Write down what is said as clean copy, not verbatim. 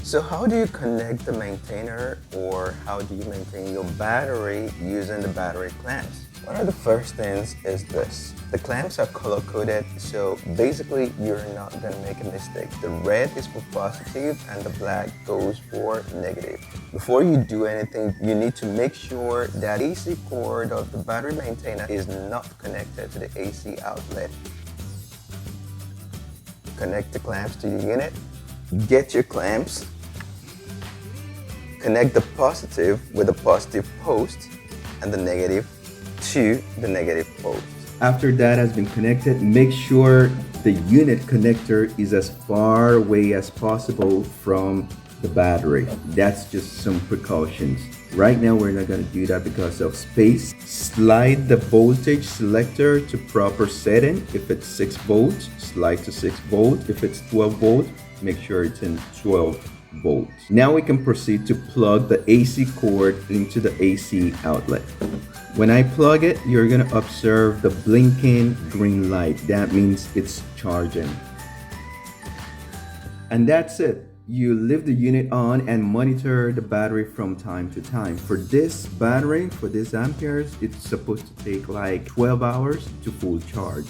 So how do you connect the maintainer, or how do you maintain your battery using the battery clamps? One of the first things is this. The clamps are color coded, so basically you're not going to make a mistake. The red is for positive and the black goes for negative. Before you do anything, you need to make sure that AC cord of the battery maintainer is not connected to the AC outlet. Connect the clamps to your unit. Get your clamps. Connect the positive with the positive post and the negative to the negative post. After that has been connected, make sure the unit connector is as far away as possible from the battery. That's just some precautions. Right now we're not going to do that because of space. Slide the voltage selector to proper setting. If it's 6 volts, slide to 6 volts. If it's 12 volts, make sure it's in 12 volts. Now we can proceed to plug the AC cord into the AC outlet. When I plug it, you're going to observe the blinking green light. That means it's charging. And that's it. You leave the unit on and monitor the battery from time to time. For this battery, for this amperes, it's supposed to take like 12 hours to full charge.